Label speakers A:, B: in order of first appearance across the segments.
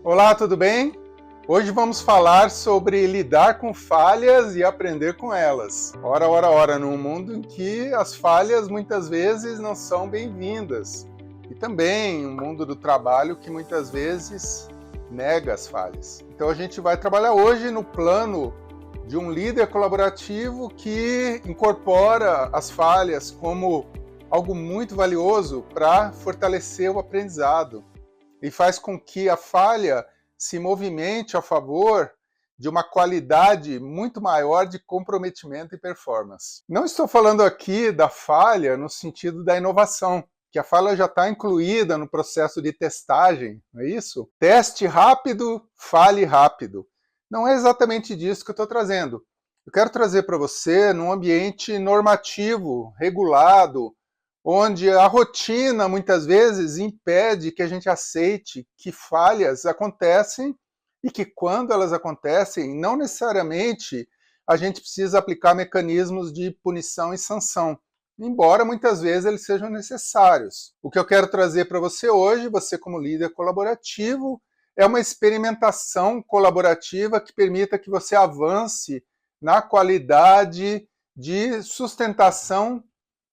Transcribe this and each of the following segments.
A: Olá, tudo bem? Hoje vamos falar sobre lidar com falhas e aprender com elas. Ora, ora, ora, num mundo em que as falhas muitas vezes não são bem-vindas. E também um mundo do trabalho que muitas vezes nega as falhas. Então a gente vai trabalhar hoje no plano de um líder colaborativo que incorpora as falhas como algo muito valioso para fortalecer o aprendizado e faz com que a falha se movimente a favor de uma qualidade muito maior de comprometimento e performance. Não estou falando aqui da falha no sentido da inovação, que a falha já está incluída no processo de testagem, não é isso? Teste rápido, fale rápido. Não é exatamente disso que eu estou trazendo. Eu quero trazer para você num ambiente normativo, regulado, onde a rotina muitas vezes impede que a gente aceite que falhas acontecem e que quando elas acontecem, não necessariamente a gente precisa aplicar mecanismos de punição e sanção, embora muitas vezes eles sejam necessários. O que eu quero trazer para você hoje, você como líder colaborativo, é uma experimentação colaborativa que permita que você avance na qualidade de sustentação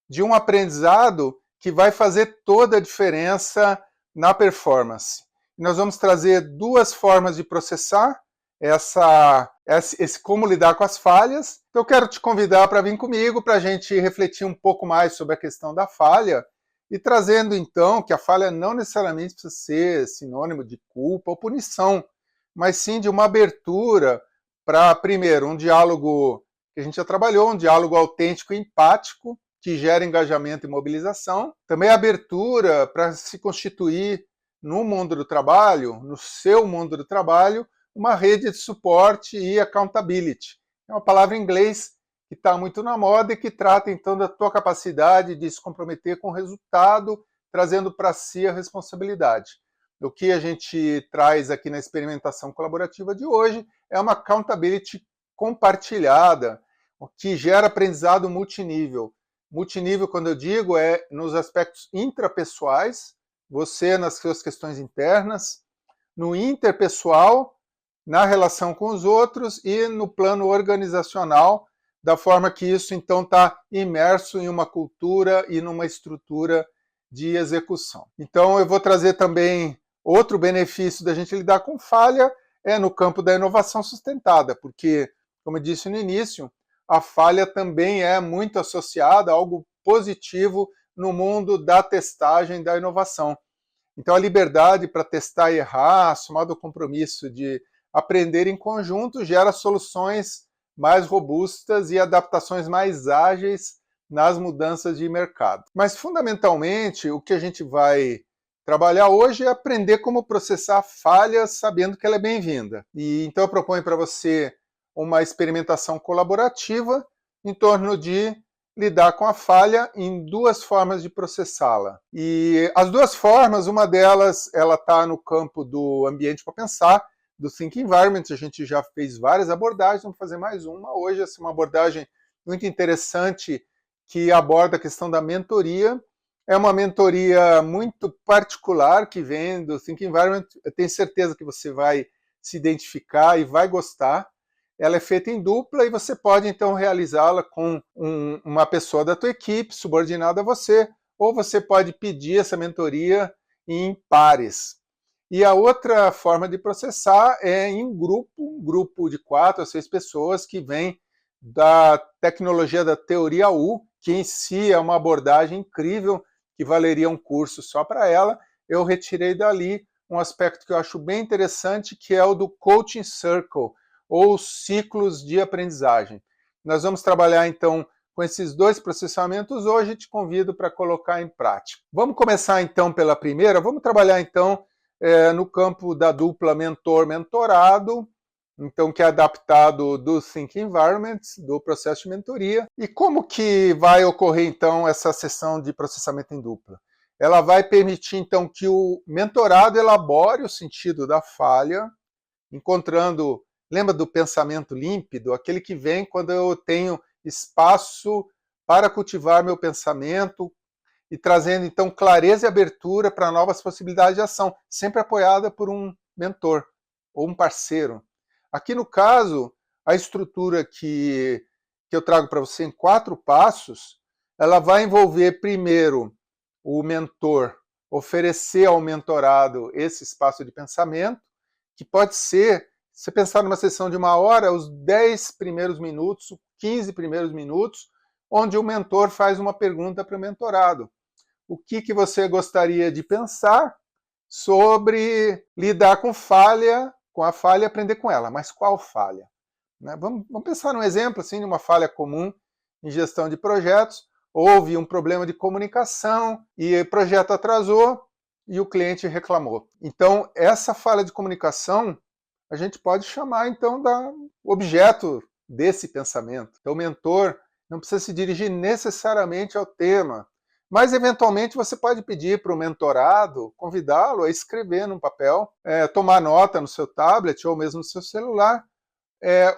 A: de um aprendizado que vai fazer toda a diferença na performance. Nós vamos trazer duas formas de processar esse como lidar com as falhas. Então, eu quero te convidar para vir comigo para a gente refletir um pouco mais sobre a questão da falha e trazendo, então, que a falha não necessariamente precisa ser sinônimo de culpa ou punição, mas sim de uma abertura para, primeiro, um diálogo que a gente já trabalhou, um diálogo autêntico e empático, que gera engajamento e mobilização. Também a abertura para se constituir no mundo do trabalho, no seu mundo do trabalho, uma rede de suporte e accountability. É uma palavra em inglês que está muito na moda e que trata então da tua capacidade de se comprometer com o resultado, trazendo para si a responsabilidade. O que a gente traz aqui na experimentação colaborativa de hoje é uma accountability compartilhada, que gera aprendizado multinível. Multinível, quando eu digo, é nos aspectos intrapessoais, você nas suas questões internas, no interpessoal, na relação com os outros e no plano organizacional, da forma que isso então está imerso em uma cultura e numa estrutura de execução. Então eu vou trazer também outro benefício da gente lidar com falha, é no campo da inovação sustentada, porque, como eu disse no início, a falha também é muito associada a algo positivo no mundo da testagem da inovação. Então, a liberdade para testar e errar, somado ao compromisso de aprender em conjunto, gera soluções mais robustas e adaptações mais ágeis nas mudanças de mercado. Mas, fundamentalmente, o que a gente vai trabalhar hoje é aprender como processar falhas sabendo que ela é bem-vinda. E então eu proponho para você uma experimentação colaborativa em torno de lidar com a falha em duas formas de processá-la. E as duas formas, uma delas, ela está no campo do ambiente para pensar, do Think Environment, a gente já fez várias abordagens, vamos fazer mais uma hoje, essa é uma abordagem muito interessante que aborda a questão da mentoria. É uma mentoria muito particular que vem do Think Environment, eu tenho certeza que você vai se identificar e vai gostar. Ela é feita em dupla e você pode então realizá-la com uma pessoa da tua equipe subordinada a você, ou você pode pedir essa mentoria em pares. E a outra forma de processar é em um grupo de 4 a 6 pessoas que vem da tecnologia da teoria U, que em si é uma abordagem incrível, que valeria um curso só para ela. Eu retirei dali um aspecto que eu acho bem interessante, que é o do Coaching Circle, ou ciclos de aprendizagem. Nós vamos trabalhar, então, com esses dois processamentos hoje, te convido para colocar em prática. Vamos começar, então, pela primeira. Vamos trabalhar, então, no campo da dupla mentor-mentorado, então, que é adaptado do Think Environment, do processo de mentoria. E como que vai ocorrer, então, essa sessão de processamento em dupla? Ela vai permitir, então, que o mentorado elabore o sentido da falha, encontrando... Lembra do pensamento límpido? Aquele que vem quando eu tenho espaço para cultivar meu pensamento e trazendo, então, clareza e abertura para novas possibilidades de ação, sempre apoiada por um mentor ou um parceiro. Aqui no caso, a estrutura que eu trago para você em 4 passos, ela vai envolver primeiro o mentor oferecer ao mentorado esse espaço de pensamento, que pode ser, se você pensar numa sessão de 1 hora, os 10 primeiros minutos, 15 primeiros minutos, onde o mentor faz uma pergunta para o mentorado. O que você gostaria de pensar sobre lidar com a falha e aprender com ela? Mas qual falha? Né? Vamos pensar num exemplo assim, de uma falha comum em gestão de projetos. Houve um problema de comunicação e o projeto atrasou e o cliente reclamou. Então, essa falha de comunicação, a gente pode chamar, então, do objeto desse pensamento. Então, o mentor não precisa se dirigir necessariamente ao tema, mas, eventualmente, você pode pedir para o mentorado, convidá-lo a escrever num papel, tomar nota no seu tablet ou mesmo no seu celular,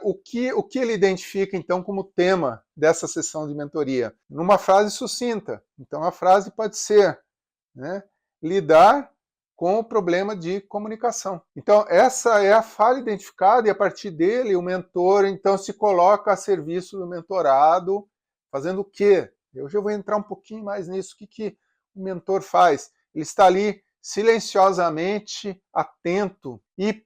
A: o que ele identifica, então, como tema dessa sessão de mentoria, numa frase sucinta. Então, a frase pode ser, né, lidar com o problema de comunicação. Então, essa é a falha identificada e, a partir dele, o mentor, então, se coloca a serviço do mentorado, fazendo o quê? Eu já vou entrar um pouquinho mais nisso. O que o mentor faz? Ele está ali silenciosamente atento e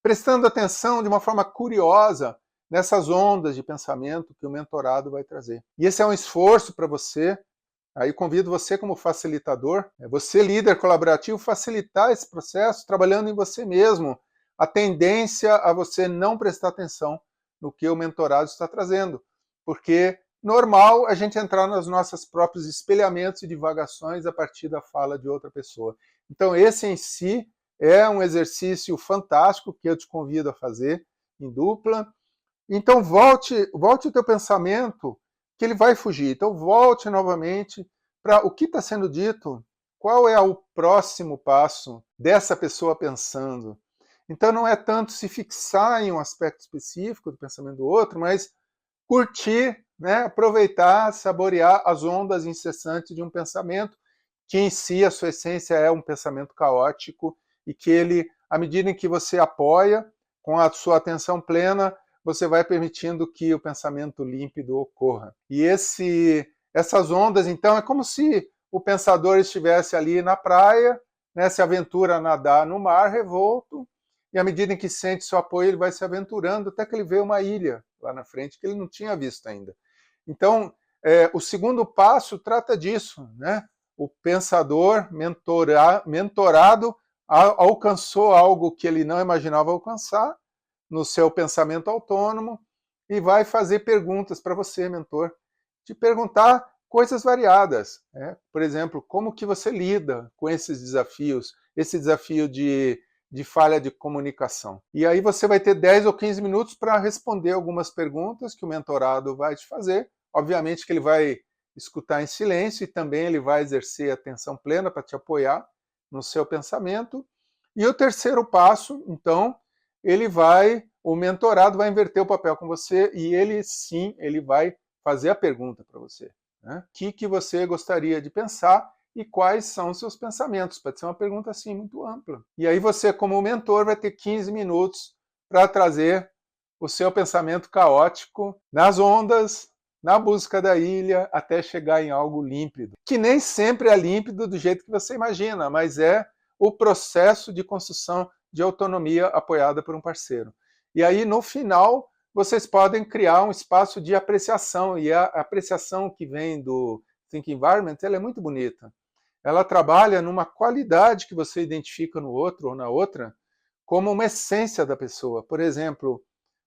A: prestando atenção de uma forma curiosa nessas ondas de pensamento que o mentorado vai trazer. E esse é um esforço para você. Aí convido você como facilitador, você líder colaborativo, facilitar esse processo trabalhando em você mesmo. A tendência a você não prestar atenção no que o mentorado está trazendo, porque normal a gente entrar nos nossos próprios espelhamentos e divagações a partir da fala de outra pessoa. Então esse em si é um exercício fantástico que eu te convido a fazer em dupla. Então volte o teu pensamento, que ele vai fugir. Então volte novamente para o que está sendo dito, qual é o próximo passo dessa pessoa pensando. Então não é tanto se fixar em um aspecto específico do pensamento do outro, mas curtir, né, aproveitar, saborear as ondas incessantes de um pensamento que em si a sua essência é um pensamento caótico e que ele, à medida em que você apoia com a sua atenção plena, você vai permitindo que o pensamento límpido ocorra. E essas ondas, então, é como se o pensador estivesse ali na praia, né, se aventura a nadar no mar revolto, e à medida em que sente seu apoio, ele vai se aventurando até que ele vê uma ilha lá na frente que ele não tinha visto ainda. Então, o segundo passo trata disso, né? O pensador mentorado alcançou algo que ele não imaginava alcançar no seu pensamento autônomo e vai fazer perguntas para você, mentor, te perguntar coisas variadas, né? Por exemplo, como que você lida com esses desafios, esse desafio de falha de comunicação. E aí você vai ter 10 ou 15 minutos para responder algumas perguntas que o mentorado vai te fazer. Obviamente que ele vai escutar em silêncio e também ele vai exercer atenção plena para te apoiar no seu pensamento. E o terceiro passo, então, o mentorado vai inverter o papel com você e ele sim, ele vai fazer a pergunta para você, né? O que você gostaria de pensar e quais são os seus pensamentos? Pode ser uma pergunta assim muito ampla. E aí você, como mentor, vai ter 15 minutos para trazer o seu pensamento caótico nas ondas, na busca da ilha, até chegar em algo límpido. Que nem sempre é límpido do jeito que você imagina, mas é o processo de construção de autonomia apoiada por um parceiro. E aí, no final, vocês podem criar um espaço de apreciação, e a apreciação que vem do Think Environment, ela é muito bonita. Ela trabalha numa qualidade que você identifica no outro ou na outra, como uma essência da pessoa. Por exemplo,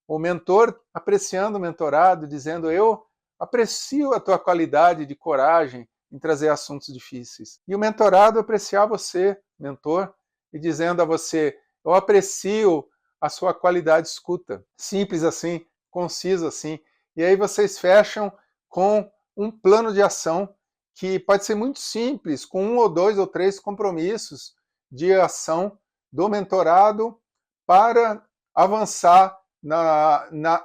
A: o mentor apreciando o mentorado, dizendo: eu aprecio a tua qualidade de coragem em trazer assuntos difíceis. E o mentorado apreciar você, mentor, e dizendo a você: eu aprecio a sua qualidade de escuta. Simples assim, conciso assim. E aí vocês fecham com um plano de ação que pode ser muito simples, com 1 ou 2 ou 3 compromissos de ação do mentorado para avançar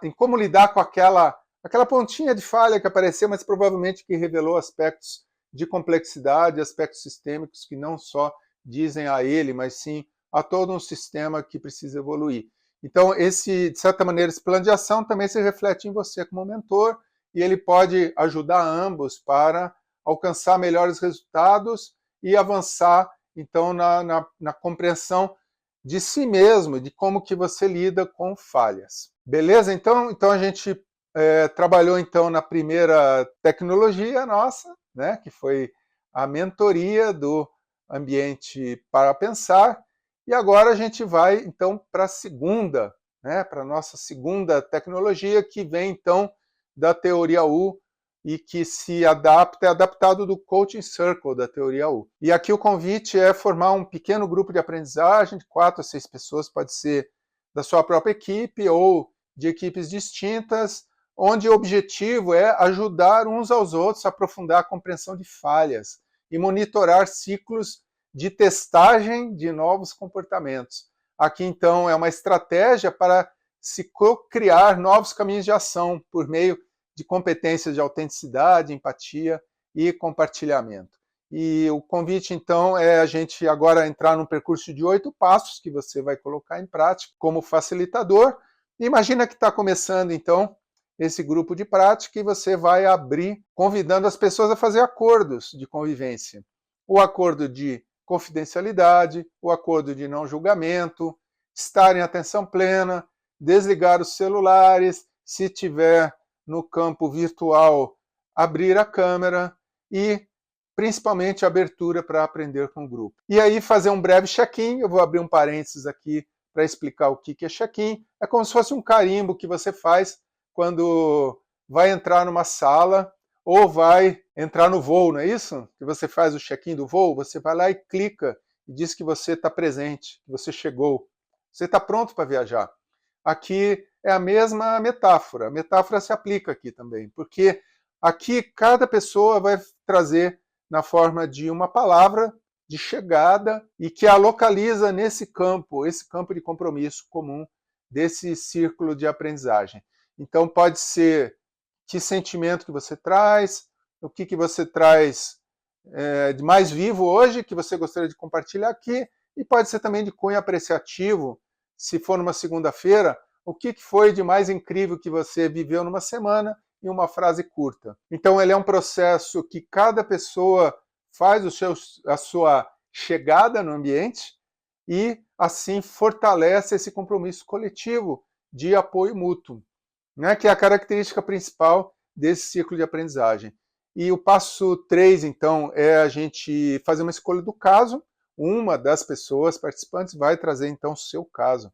A: em como lidar com aquela pontinha de falha que apareceu, mas provavelmente que revelou aspectos de complexidade, aspectos sistêmicos que não só dizem a ele, mas sim há todo um sistema que precisa evoluir. Então, de certa maneira, esse plano de ação também se reflete em você como mentor, e ele pode ajudar ambos para alcançar melhores resultados e avançar, então, na compreensão de si mesmo, de como que você lida com falhas. Beleza? Então a gente trabalhou então na primeira tecnologia nossa, né, que foi a mentoria do ambiente para pensar, e agora a gente vai então para a segunda, né, para a nossa segunda tecnologia, que vem então da teoria U e que é adaptado do Coaching Circle da teoria U. E aqui o convite é formar um pequeno grupo de aprendizagem de 4 a 6 pessoas, pode ser da sua própria equipe ou de equipes distintas, onde o objetivo é ajudar uns aos outros a aprofundar a compreensão de falhas e monitorar ciclos de testagem de novos comportamentos. Aqui, então, é uma estratégia para se criar novos caminhos de ação por meio de competências de autenticidade, empatia e compartilhamento. E o convite, então, é a gente agora entrar num percurso de 8 passos que você vai colocar em prática como facilitador. Imagina que está começando, então, esse grupo de prática e você vai abrir, convidando as pessoas a fazer acordos de convivência. O acordo de confidencialidade, o acordo de não julgamento, estar em atenção plena, desligar os celulares, se tiver no campo virtual, abrir a câmera e, principalmente, abertura para aprender com o grupo. E aí fazer um breve check-in, eu vou abrir um parênteses aqui para explicar o que é check-in. É como se fosse um carimbo que você faz quando vai entrar numa sala ou vai entrar no voo, não é isso? Que você faz o check-in do voo, você vai lá e clica e diz que você está presente, que você chegou. Você está pronto para viajar. Aqui é a mesma metáfora. A metáfora se aplica aqui também, porque aqui cada pessoa vai trazer na forma de uma palavra de chegada e que a localiza nesse campo, esse campo de compromisso comum desse círculo de aprendizagem. Então pode ser que sentimento que você traz, o que você traz de mais vivo hoje, que você gostaria de compartilhar aqui, e pode ser também de cunho apreciativo, se for numa segunda-feira, o que foi de mais incrível que você viveu numa semana em uma frase curta. Então ele é um processo que cada pessoa faz a sua chegada no ambiente e assim fortalece esse compromisso coletivo de apoio mútuo, né, que é a característica principal desse ciclo de aprendizagem. E o passo 3, então, é a gente fazer uma escolha do caso. Uma das pessoas participantes vai trazer, então, o seu caso.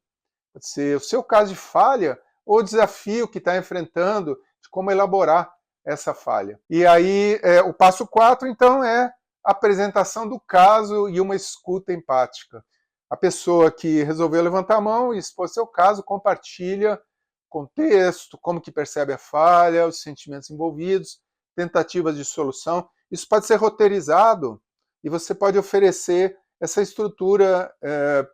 A: Pode ser o seu caso de falha ou o desafio que está enfrentando de como elaborar essa falha. E aí, o passo 4, então, é a apresentação do caso e uma escuta empática. A pessoa que resolveu levantar a mão e expor seu caso compartilha contexto, como que percebe a falha, os sentimentos envolvidos, tentativas de solução. Isso pode ser roteirizado e você pode oferecer essa estrutura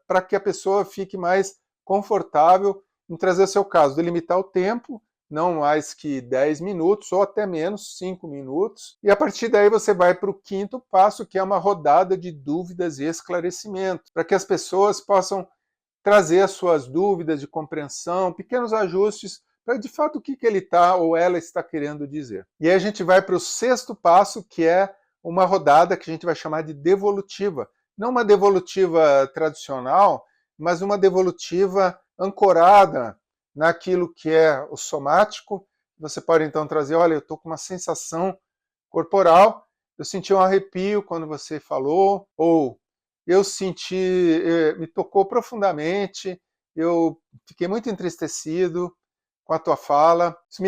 A: para que a pessoa fique mais confortável em trazer o seu caso, delimitar o tempo, não mais que 10 minutos ou até menos, 5 minutos. E a partir daí você vai para o quinto passo, que é uma rodada de dúvidas e esclarecimentos, para que as pessoas possam trazer as suas dúvidas de compreensão, pequenos ajustes, para de fato o que ele está ou ela está querendo dizer. E aí a gente vai para o sexto passo, que é uma rodada que a gente vai chamar de devolutiva. Não uma devolutiva tradicional, mas uma devolutiva ancorada naquilo que é o somático. Você pode então trazer, olha, eu estou com uma sensação corporal, eu senti um arrepio quando você falou, ou eu senti, me tocou profundamente, eu fiquei muito entristecido com a tua fala, isso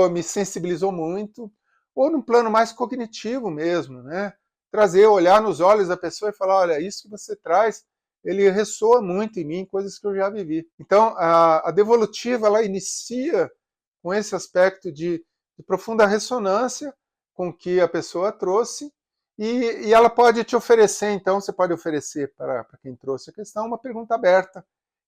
A: me sensibilizou muito, ou num plano mais cognitivo mesmo, né? Trazer, olhar nos olhos da pessoa e falar, olha, isso que você traz, ele ressoa muito em mim, coisas que eu já vivi. Então, a devolutiva, ela inicia com esse aspecto de profunda ressonância com o que a pessoa trouxe, e ela pode te oferecer, então, você pode oferecer para quem trouxe a questão uma pergunta aberta,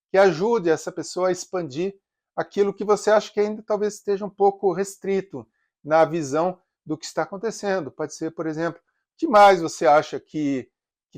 A: que ajude essa pessoa a expandir aquilo que você acha que ainda talvez esteja um pouco restrito na visão do que está acontecendo. Pode ser, por exemplo, o que mais você acha que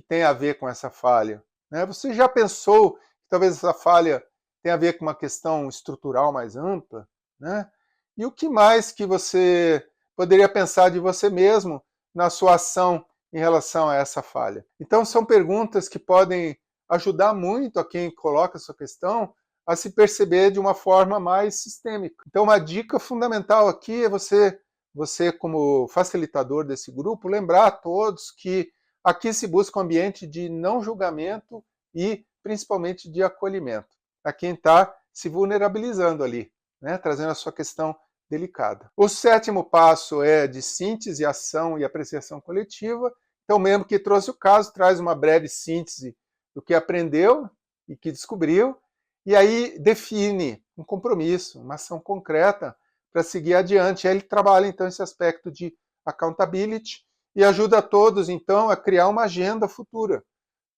A: tem a ver com essa falha? né? Você já pensou que talvez essa falha tenha a ver com uma questão estrutural mais ampla, né? E o que mais que você poderia pensar de você mesmo na sua ação em relação a essa falha? Então, são perguntas que podem ajudar muito a quem coloca a sua questão a se perceber de uma forma mais sistêmica. Então, uma dica fundamental aqui é você como facilitador desse grupo, lembrar a todos que aqui se busca um ambiente de não julgamento e principalmente de acolhimento a quem está se vulnerabilizando ali, né, trazendo a sua questão delicada. O sétimo passo é de síntese, ação e apreciação coletiva. Então, o membro que trouxe o caso traz uma breve síntese do que aprendeu e que descobriu, e aí define um compromisso, uma ação concreta para seguir adiante. Aí ele trabalha, então, esse aspecto de accountability e ajuda a todos, então, a criar uma agenda futura,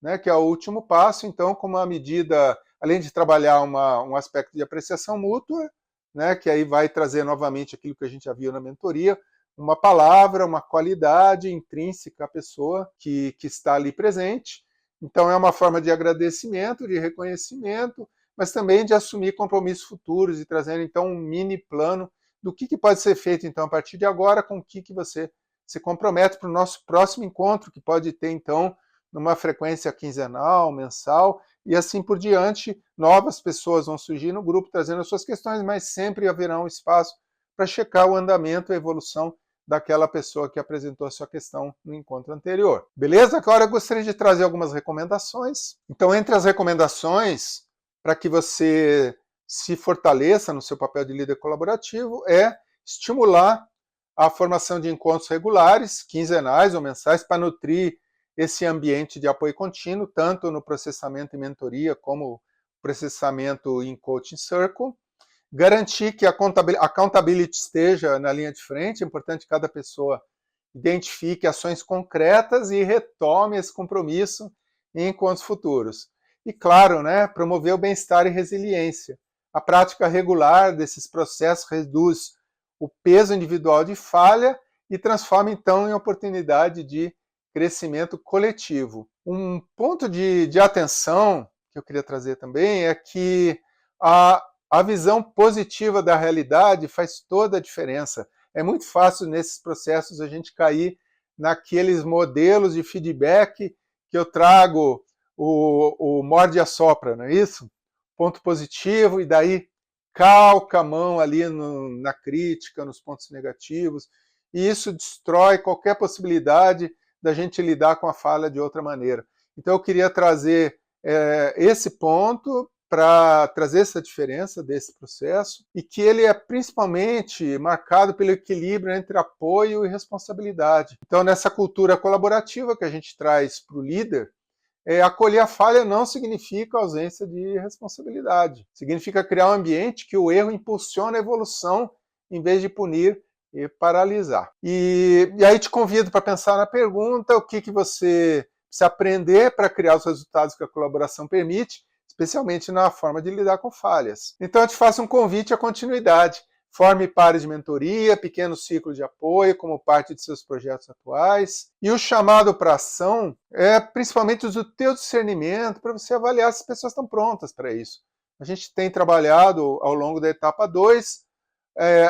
A: né, que é o último passo, então, como uma medida, além de trabalhar um aspecto de apreciação mútua, né, que aí vai trazer novamente aquilo que a gente já viu na mentoria, uma palavra, uma qualidade intrínseca à pessoa que está ali presente. Então, é uma forma de agradecimento, de reconhecimento, mas também de assumir compromissos futuros e trazer, então, um mini plano do que pode ser feito, então, a partir de agora, com o que você se compromete para o nosso próximo encontro, que pode ter, então, numa frequência quinzenal, mensal, e assim por diante. Novas pessoas vão surgir no grupo trazendo as suas questões, mas sempre haverá um espaço para checar o andamento e a evolução daquela pessoa que apresentou a sua questão no encontro anterior. Beleza? Agora eu gostaria de trazer algumas recomendações. Então, entre as recomendações, para que você se fortaleça no seu papel de líder colaborativo, é estimular a formação de encontros regulares, quinzenais ou mensais, para nutrir esse ambiente de apoio contínuo, tanto no processamento e mentoria, como processamento em coaching circle. Garantir que a accountability esteja na linha de frente, é importante que cada pessoa identifique ações concretas e retome esse compromisso em encontros futuros. E claro, né, promover o bem-estar e resiliência. A prática regular desses processos reduz o peso individual de falha e transforma então em oportunidade de crescimento coletivo. Um ponto de atenção que eu queria trazer também é que a visão positiva da realidade faz toda a diferença. É muito fácil nesses processos a gente cair naqueles modelos de feedback que eu trago o morde e assopra, não é isso? Ponto positivo, e daí calca a mão ali na crítica, nos pontos negativos, e isso destrói qualquer possibilidade da gente lidar com a falha de outra maneira. Então eu queria trazer esse ponto para trazer essa diferença desse processo, e que ele é principalmente marcado pelo equilíbrio entre apoio e responsabilidade. Então, nessa cultura colaborativa que a gente traz para o líder, acolher a falha não significa ausência de responsabilidade. Significa criar um ambiente que o erro impulsiona a evolução em vez de punir e paralisar. E aí te convido para pensar na pergunta, o que você precisa aprender para criar os resultados que a colaboração permite, especialmente na forma de lidar com falhas. Então eu te faço um convite à continuidade. Forme pares de mentoria, pequenos ciclos de apoio como parte de seus projetos atuais. E o chamado para ação é principalmente o teu discernimento para você avaliar se as pessoas estão prontas para isso. A gente tem trabalhado ao longo da etapa 2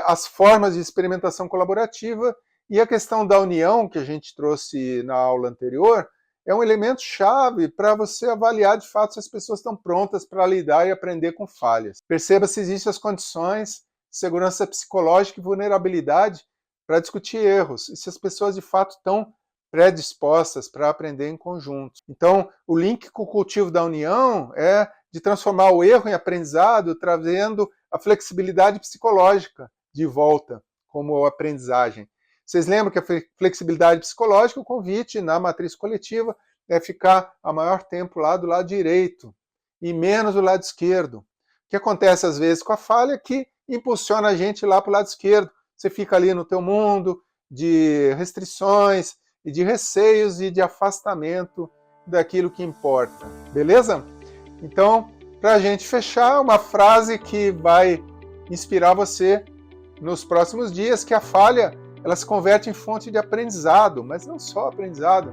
A: as formas de experimentação colaborativa, e a questão da união que a gente trouxe na aula anterior é um elemento chave para você avaliar de fato se as pessoas estão prontas para lidar e aprender com falhas. Perceba se existem as condições, segurança psicológica e vulnerabilidade para discutir erros, e se as pessoas de fato estão predispostas para aprender em conjunto. Então, o link com o cultivo da união é de transformar o erro em aprendizado, trazendo a flexibilidade psicológica de volta como aprendizagem. Vocês lembram que a flexibilidade psicológica, o convite na matriz coletiva, é ficar a maior tempo lá do lado direito e menos do lado esquerdo. O que acontece às vezes com a falha é que impulsiona a gente lá para o lado esquerdo. Você fica ali no teu mundo de restrições e de receios e de afastamento daquilo que importa. Beleza? Então, para a gente fechar, uma frase que vai inspirar você nos próximos dias, que a falha ela se converte em fonte de aprendizado, mas não só aprendizado,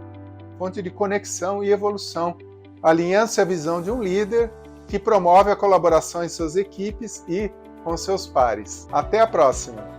A: fonte de conexão e evolução. alinhando-se à visão de um líder que promove a colaboração em suas equipes e com seus pares. Até a próxima!